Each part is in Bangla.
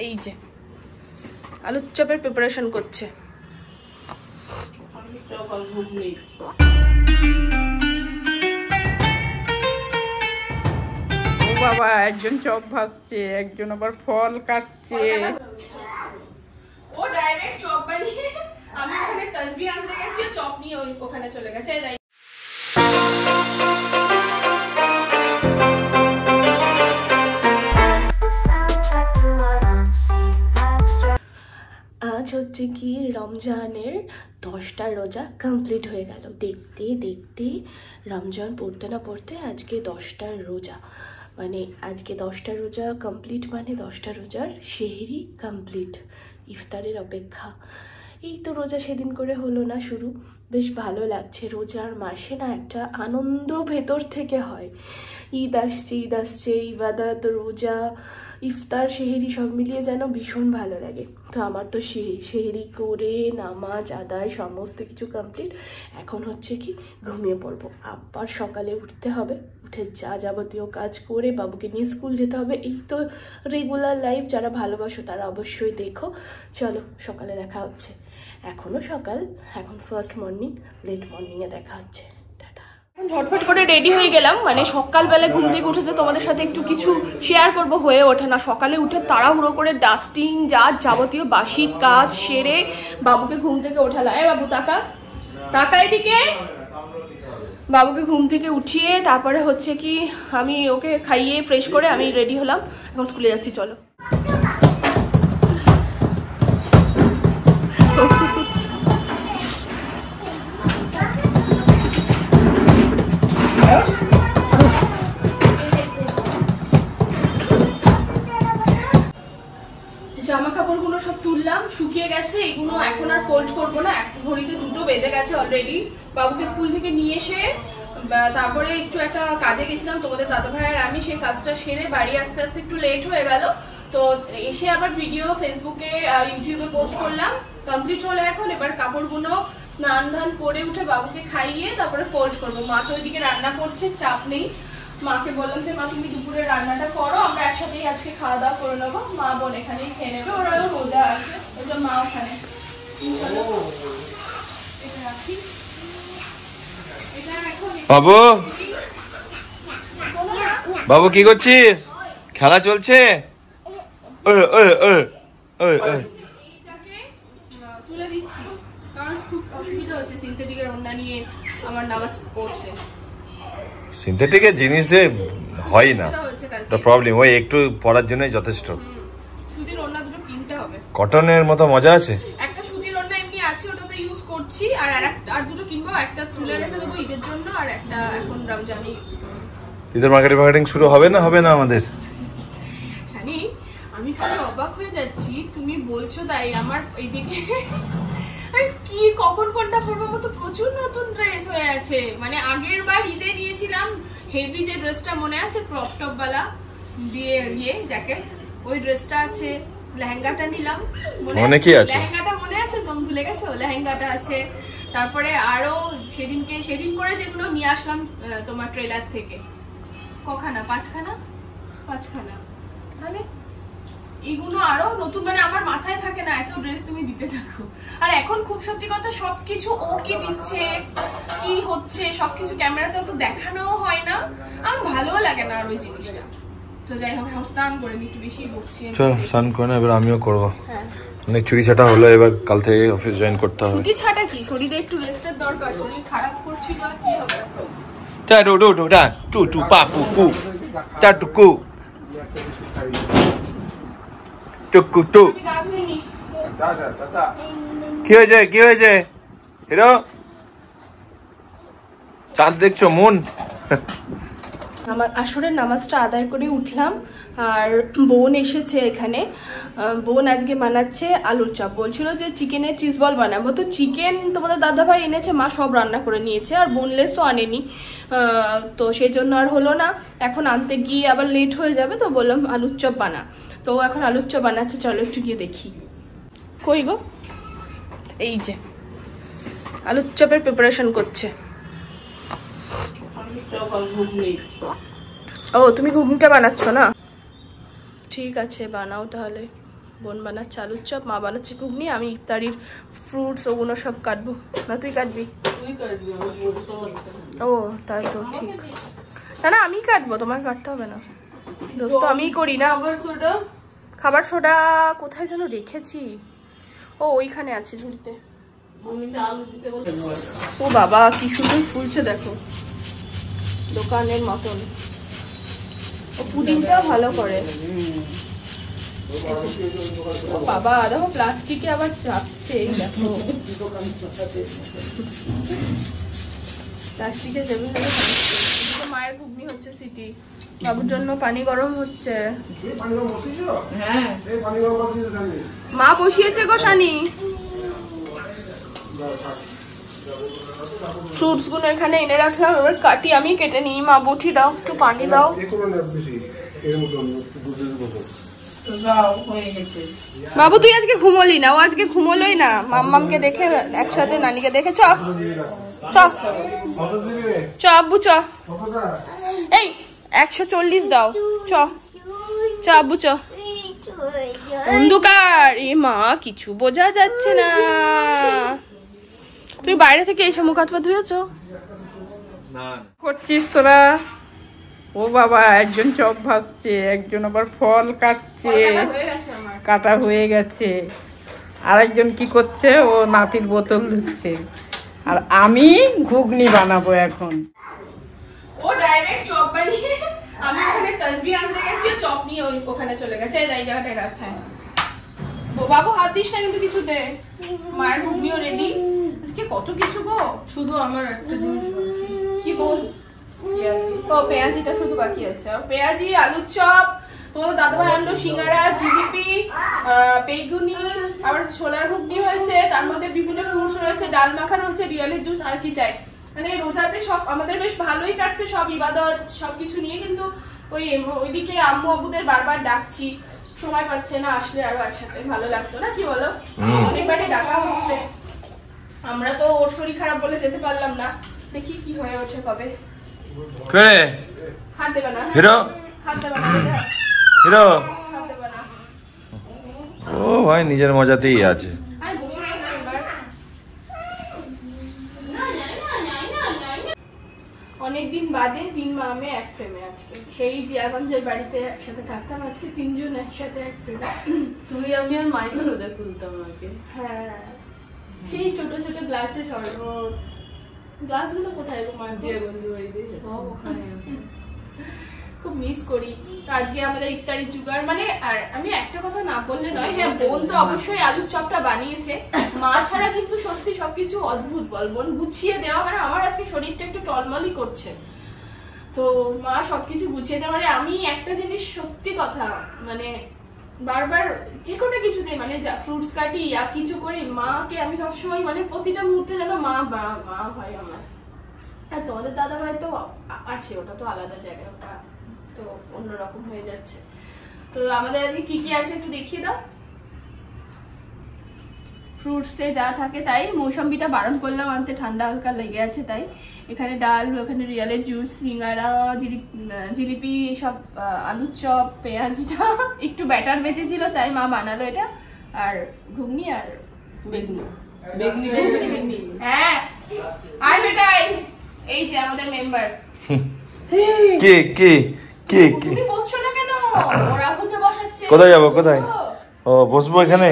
এই যে আলুর চপের প্রিপারেশন করছে। ও বাবা, একজন চপ ভাজছে, একজন আবার ফল কাটছে। ও ডাইরেক্ট চপ বানিয়ে আমি ওখানে তসবি আনতে গেছি, চপ নিয়ে ওখানে চলে গেছে। আজ হচ্ছে কি রমজানের 10টা রোজা কমপ্লিট হয়ে গেল। দেখতে দেখতে রমজান পড়তে না পড়তে আজকে 10টা রোজা, মানে আজকে 10টা রোজা কমপ্লিট, মানে 10টা রোজার সেহরি কমপ্লিট, ইফতারের অপেক্ষা। এই তো রোজা সেদিন করে হলো না শুরু, বেশ ভালো লাগছে। রোজার মাসে না একটা আনন্দ ভেতর থেকে হয়। ঈদ আসছে, ইবাদত, রোজা, ইফতার, সেহেরি সব মিলিয়ে যেন ভীষণ ভালো লাগে। তো আমার তো সেহেরি করে নামাজ আদায় সমস্ত কিছু কমপ্লিট। এখন হচ্ছে কি ঘুমিয়ে পড়বো, আবার সকালে উঠতে হবে, উঠে যা যাবতীয় কাজ করে বাবুকে নিয়ে স্কুল যেতে হবে। এই তো রেগুলার লাইফ। যারা ভালোবাসো তারা অবশ্যই দেখো। চলো সকালে দেখা হচ্ছে। এখনো সকাল, এখন ফার্স্ট মর্নিং, লেট মর্নিংয়ে দেখা হচ্ছে। ঝটফট করে রেডি হয়ে গেলাম, মানে সকালবেলা ঘুম থেকে উঠেছে তোমাদের সাথে একটু কিছু শেয়ার করব, হয়ে ওঠে না। সকালে উঠে তাড়াহুড়ো করে ডাস্টিং যা যাবতীয় বাসি কাজ সেরে বাবুকে ঘুম থেকে ওঠালাম। বাবু টাকা এদিকে। বাবুকে ঘুম থেকে উঠিয়ে তারপরে হচ্ছে কি আমি ওকে খাইয়ে ফ্রেশ করে আমি রেডি হলাম, এখন স্কুলে যাচ্ছি। চলো। জামা কাপড়গুলো সব তুললাম, শুকিয়ে গেছে। এগুলো এখন আর ফোল্ড করবো না, ঘড়িতে 2টো বেজে গেছে অলরেডি। বাবুকে স্কুল থেকে নিয়ে এসে তারপরে একটু একটা কাজে গেছিলাম তোমাদের দাদা ভাই আর আমি, সেই কাজটা সেরে বাড়ি আস্তে আস্তে একটু লেট হয়ে গেল। তো এসে আবার ভিডিও ফেসবুকে আর ইউটিউবে পোস্ট করলাম, কমপ্লিট হলো। এখন এবার কাপড়গুলো স্নান ধান করে উঠে বাবুকে খাইয়ে তারপরে ফোল্ড করবো। মা তো ওইদিকে রান্না করছে, চাপ নেই। মাকে বললাম যে মা তুমি দুপুরে রান্নাটা করো, আমরা একসাথেই আজকে খাওয়া দাওয়া করে নেবো। মা বোন এখানেই খেয়ে নেবে, ওরাও রোজা আছে, ওই জন্য মা ওখানে। বাবু, বাবু কি করছিস? খেলা চলছে? তুলে দিচ্ছি কারণ খুব অসুবিধা হচ্ছে সিনথেটিকের ওড়না নিয়ে আমার নামাজ পড়তে। সিনথেটিকের জিনিসে হয় না, প্রবলেম ওই একটু পড়ার জন্যই যথেষ্ট। সুতির ওড়না দুটো কিনতে হবে। কটনের মতো মজা আছে। একটা সুতির ওড়না এমনি আছে, ওটাতে ইউজ করছি, আর দুটো কিনবো। একটা তুলে রেখে দেবো ঈদের জন্য, আর একটা এখন রমজানে ইউজ করবো। ঈদের মার্কেটিং শুরু হবে না আমাদের? জানি, আমি খালি অবাক হয়ে যাচ্ছি, তুমি বলছো তাই। আমার এইদিকে কি কখন কোনটা পরবো মতো প্রচুর নতুন ড্রেস হয়ে আছে। মানে আগের বার ঈদে নিয়েছিলাম হেভি যে ড্রেসটা মনে আছে, ক্রপ টপ বালা দিয়ে জ্যাকেট, ওই ড্রেসটা আছে। লেহেঙ্গাটা নিলাম, লেহেঙ্গাটা মনে আছে? তুমি ভুলে গেছো? লেহেঙ্গাটা আছে। তারপরে আরো সেদিন করে যেগুলো নিয়ে আসলাম তোমার ট্রেলার থেকে, কখানা? পাঁচখানা। তাহলে এগুলো আরো নতুন, মানে আমার মাথায় থাকে না এত ড্রেস তুমি দিতে থাকো। আর এখন খুব সত্যি কথা সবকিছু ও কি দিচ্ছে কি হচ্ছে সবকিছু ক্যামেরাতে তো দেখানো হয় না, আমার ভালো লাগে না আর ওই জিনিসটা। তো যাই হোক, এখন স্নান করে একটু বেশি বকছি। চল স্নান করে না, এবার আমিও করবো। অনেক চুরি ছাটা হলো, এবার কাল থেকে অফিস জয়েন করতে হবে। ছুটি ছাটা কি, শরীরে একটু রেস্টের দরকার। শরীর খারাপ করছিল আর কি হবে। কি হয়েছে হিরো? চাঁদ দেখছো? মন আসরের নামাজটা আদায় করে উঠলাম, আর বোন এসেছে এখানে। বোন আজকে বানাচ্ছে আলুর চপ, বলছিল যে চিকেনের চিজ বল বানাবো। তো চিকেন তোমাদের দাদাভাই এনেছে, মা সব রান্না করে নিয়েছে, আর বোনলেসও আনেনি। তো সেই জন্য আর হলো না, এখন আনতে গিয়ে আবার লেট হয়ে যাবে। তো বললাম আলুর চপ বানা, তো এখন আলুর চপ বানাচ্ছে। চলো একটু গিয়ে দেখি। কই গো? এই যে আলুর চপের প্রিপারেশন করছে। ও তুমি ঘুগনিটা বানাচ্ছ না? ঠিক আছে বানাও তাহলে। বোন বানাচ্ছে আলুর চপ, মা বানাচ্ছে ঘুগনি, আমি ইফতারির ফ্রুটস ওগুলো সব কাটবো। না তুই কাটবি? ও তাই তো ঠিক। না না আমি কাটবো, তোমার কাটতে হবে না, রোজ তো আমিই করি না। খাবার সোডা কোথায় যেন রেখেছি, ও ওইখানে আছে ঝুড়িতে। ও বাবা কি সুন্দর ফুলছে দেখো, দোকানের মতন। ও পুডিংটাও ভালো করে। ও বাবা দেখো প্লাস্টিকে আবার চাপছে, এই দেখো প্লাস্টিকে চেপে ফেলে। মায়ের ঘুগনি হচ্ছে সিটি, বাবুর জন্য পানি গরম হচ্ছে। মা বসিয়েছে গো শানি। ফ্রুটস গুলো এখানে এনে রাখলাম, এবার কাটি আমি, কেটে নিই। মা বটি দাও, একটু পানি দাও। বাবু তুই আজকে ঘুমোলি না? ও আজকে ঘুমোলোই না, মাম্মামকে দেখে একসাথে নানিকে দেখে। চ চ চ আব্বু চ, এই 140 দাও। চ চ আব্বু চ। অন্ধকার, এ মা কিছু বোঝা যাচ্ছে না। তুই বাইরে থেকে এসে মুখ হাত পা ধুয়েছ? করছিস তোরা? ও বাবা, একজন চপ ভাজছে, একজন আবার ফল কাটছে, কাটা হয়ে গেছে। আরেকজন কি করছে, ও নাতির বোতল ধুচ্ছে। আর আমি ঘুগনি বানাবো এখন। ও ডাইরেক্ট চপ বানিয়ে, আমি ওখানে তসবি আনতে গেছি, চপ নিয়ে ওই ওখানে চলে গেছে। এই জায়গাটায় রাখ। হ্যাঁ বাবু হাত দিস না কিন্তু কিছুতে। মায়ের ঘুগনিও রেডি। আজকে কত কিছু গো, শুধু আমার একটা জিনিস কি বল, ও পেঁয়াজিটা শুধু বাকি আছে। আর পেঁয়াজি, আলুর চপ, তোমাদের দাদাভাই আনলো সিঙ্গারা, জিলিপি, বেগুনি, আবার ছোলার ঘুগনি হয়েছে, তার মধ্যে বিভিন্ন ফ্রুটস রয়েছে, ডাল মাখা রয়েছে, রিয়ালের জুস, আর কি চাই। মানে রোজাতে সব আমাদের বেশ ভালোই কাটছে, সব ইবাদত সবকিছু নিয়ে। কিন্তু ওইদিকে আম্মু আব্বুদের বারবার ডাকছি, সময় পাচ্ছে না, আসলে আরো একসাথে ভালো লাগতো না, কি বলো? অনেকবারই ডাকা হচ্ছে। আমরা তো ওর শরীর খারাপ বলে যেতে পারলাম না, দেখি কি হয়ে ওঠে কবে। হাত দেবে না হিরো, হাত দেবে না হিরো, হাত দেবে না। ও ভাই নিজের মজাতেই আছে। অনেকদিন বাদে 3 মা আমি এক ফ্রেমে আজকে। সেই জিয়াগঞ্জের বাড়িতে একসাথে থাকতাম, আজকে 3 জন একসাথে এক ফ্রেমে। তুই আমি আর মাইকেল রোজা খুলতাম আগে। হ্যাঁ সেই ছোট ছোট গ্লাসে শরবত। গ্লাসগুলো কোথায় গো? মার দিয়ে বন্ধু বাড়িতে খুব মিস করি। আজকে আমাদের ইফতারি জুগার, মানে আর আমি একটা কথা না বললে নয়। হ্যাঁ বোন তো অবশ্যই আলুর চপটা বানিয়েছে, মা ছাড়া কিন্তু সত্যি সবকিছু অদ্ভুত। বল বোন গুছিয়ে দেওয়া, মানে আমার আজকে শরীরটা একটু টলমলই করছে, তো মা সবকিছু গুছিয়ে দেওয়া। মানে আমি একটা জিনিস সত্যি কথা, মানে বারবার যে কোনো কিছুতে, মানে যা ফ্রুটস কাটি আর কিছু করি, মাকে আমি সবসময় মানে প্রতিটা মুহূর্তে যেন মা মা হয় আমার। আর তোমাদের দাদা ভাই তো আছে, ওটা তো আলাদা জায়গা, ওটা তো অন্যরকম হয়ে যাচ্ছে। তো আমাদের আজকে কি কি আছে একটু দেখিয়ে দাও। ফ্রুটসে যা থাকে তাই, মৌসম্বিটা বারণ করলাম আনতে, ঠান্ডা হালকা লেগে আছে তাই। এখানে ডাল, ওখানে রিয়ালের জুস, সিঙ্গারা, জিলিপি, সব আলুর চপ, পেঁয়াজিটা একটু ব্যাটার বেঁচেছিল তাই মা বানালো এটা, আর ঘুগনি আর বেগুনি। বেগুনি হ্যাঁ আয় বেটাই, এই যে আমাদের মেম্বার। কে কে কে কে তুমি বসছো না কেন? ওরা ওখানে বসাচ্ছে। কোথায় যাবো? কোথায়? ও বসবো এখানে?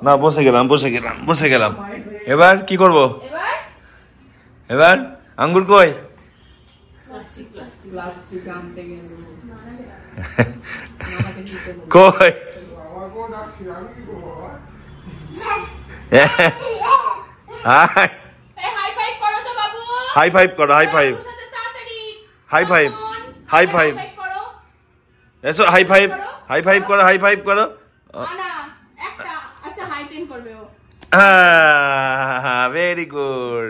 না বসে গেলাম। এবার কি করব? এবার আঙ্গুর কই? কই? হাই ফাইভ করো। এসো হাই ফাইভ করো। Very good.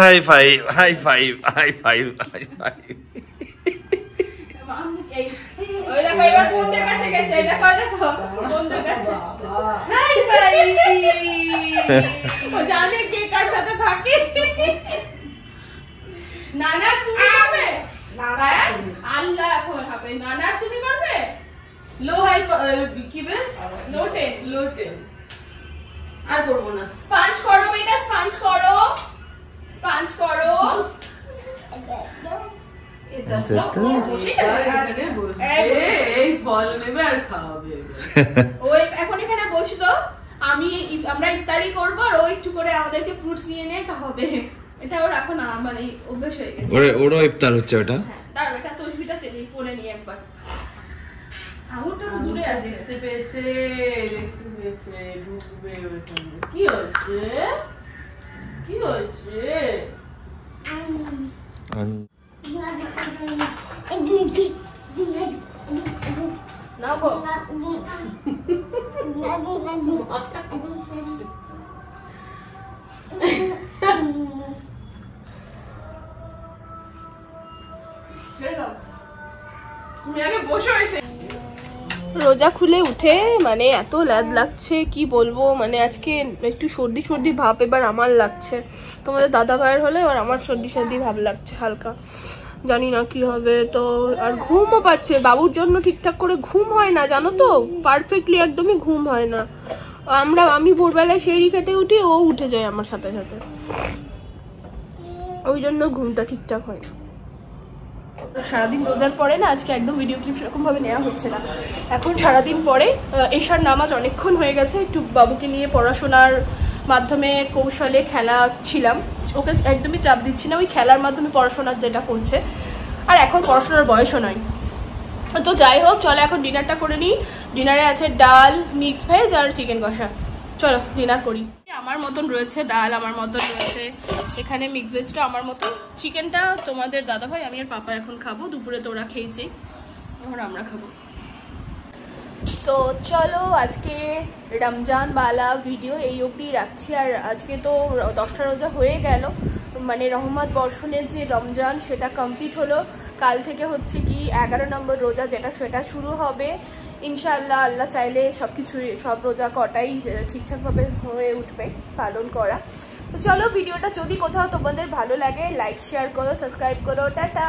High five. জানে কে কার সাথে থাকে। নানা তুমি করবে? আল্লাহ এখন হবে। নানা তুমি করবে? লো হাই কি বেশ লো 10 আর করব না। স্পঞ্জ করো বেটা, স্পঞ্জ করো। এই ফল নেবে আর খাওয়াবে। ওই এখন এখানে বসলো, আমরা ইফতারি করবো আর ও একটু করে আমাদেরকে ফ্রুটস নিয়ে নিয়ে খাওয়াবে। এটা ওর এখন মানে অভ্যেস হয়ে গেছে। ওরও ইফতার হচ্ছে ওটা। হ্যাঁ, দাঁড়াও এটা তসবিটা তেলে পরে নিয়ে একবার। আঙুরটা তো দূরে আছে। দেখতে পেয়েছে ঢুকবে ওখানে। কি হচ্ছে নাও গো। তুমি আগে বসো এসে। রোজা খুলে উঠে মানে এত ল্যাদ লাগছে কি বলবো, মানে আজকে একটু সর্দি ভাব এবার আমার লাগছে। তোমাদের দাদা ভাইয়ের হলে এবার আমার সর্দি ভাব লাগছে হালকা, জানি না কি হবে। তো আর ঘুমও পাচ্ছে, বাবুর জন্য ঠিকঠাক করে ঘুম হয় না জানো তো, পারফেক্টলি একদমই ঘুম হয় না। আমি ভোরবেলায় সেরি খেতে উঠি, ও উঠে যায় আমার সাথে সাথে, ওই জন্য ঘুমটা ঠিকঠাক হয় না। সারাদিন রোজার পরে না আজকে একদম ভিডিও ক্লিপ সেরকম ভাবে নেওয়া হচ্ছে না। এখন সারাদিন পরে এশার নামাজ অনেকক্ষণ হয়ে গেছে, একটু বাবুকে নিয়ে পড়াশোনার মাধ্যমে কৌশলে খেলা ছিলাম, ওকে একদমই চাপ দিচ্ছি না, ওই খেলার মাধ্যমে পড়াশোনার যেটা করছে। আর এখন পড়াশোনার বয়সও নয়। তো যাই হোক, চলো এখন ডিনারটা করে নিই। ডিনারে আছে ডাল, মিক্স ভেজ আর চিকেন কষা। চলো ডিনার করি। আমার মতন রয়েছে ডাল, আমার মতন রয়েছে এখানে মিক্স ভেজটা, আমার মতন চিকেনটা তোমাদের দাদাভাই আমি আর পাপা এখন খাবো। দুপুরে তো ওরা খেয়েছে, এখন আমরা খাবো। তো চলো আজকে রমজান বালা ভিডিও এই অবধি রাখছি। আর আজকে তো 10টা রোজা হয়ে গেল, মানে রহমত বর্ষণের যে রমজান সেটা কমপ্লিট হলো। কাল থেকে হচ্ছে কি 11 নম্বর রোজা, সেটা শুরু হবে ইনশাআল্লাহ। আল্লাহ চাইলে সব রোজা কটাই ঠিকঠাকভাবে হয়ে উঠবে পালন করা। তো চলো ভিডিওটা যদি কোথাও তোমাদের ভালো লাগে লাইক শেয়ার করো, সাবস্ক্রাইব করো। টাটা।